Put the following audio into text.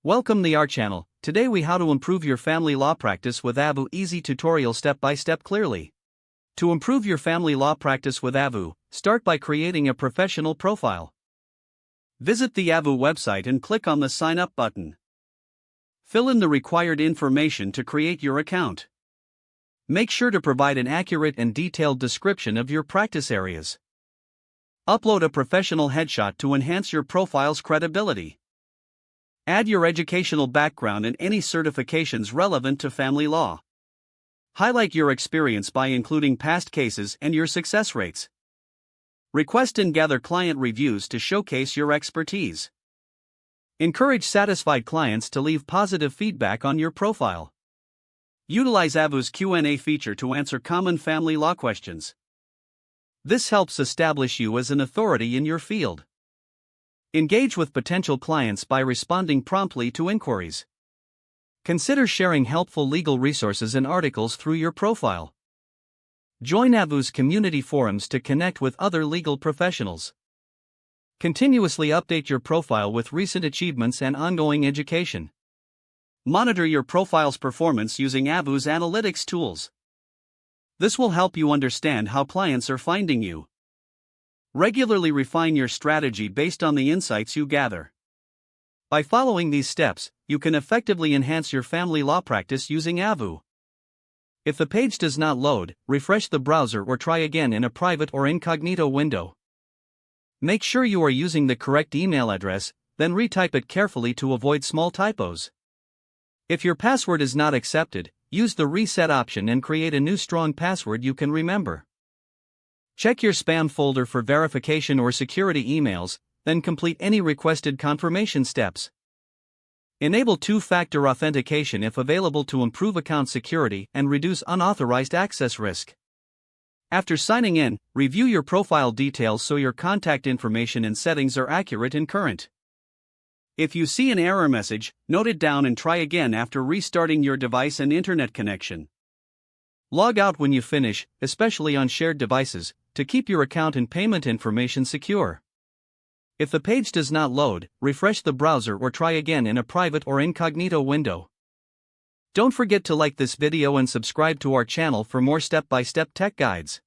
Welcome to our channel. Today we how to improve your family law practice with Avvo easy tutorial step by step clearly. To improve your family law practice with Avvo, start by creating a professional profile. Visit the Avvo website and click on the sign up button. Fill in the required information to create your account. Make sure to provide an accurate and detailed description of your practice areas. Upload a professional headshot to enhance your profile's credibility. Add your educational background and any certifications relevant to family law. Highlight your experience by including past cases and your success rates. Request and gather client reviews to showcase your expertise. Encourage satisfied clients to leave positive feedback on your profile. Utilize Avvo's Q&A feature to answer common family law questions. This helps establish you as an authority in your field. Engage with potential clients by responding promptly to inquiries. Consider sharing helpful legal resources and articles through your profile. Join Avvo's community forums to connect with other legal professionals. Continuously update your profile with recent achievements and ongoing education. Monitor your profile's performance using Avvo's analytics tools. This will help you understand how clients are finding you. Regularly refine your strategy based on the insights you gather. By following these steps, you can effectively enhance your family law practice using Avvo. If the page does not load, refresh the browser or try again in a private or incognito window. Make sure you are using the correct email address, then retype it carefully to avoid small typos. If your password is not accepted, use the reset option and create a new strong password you can remember. Check your spam folder for verification or security emails, then complete any requested confirmation steps. Enable two-factor authentication if available to improve account security and reduce unauthorized access risk. After signing in, review your profile details so your contact information and settings are accurate and current. If you see an error message, note it down and try again after restarting your device and internet connection. Log out when you finish, especially on shared devices, to keep your account and payment information secure. If the page does not load, refresh the browser or try again in a private or incognito window. Don't forget to like this video and subscribe to our channel for more step-by-step tech guides.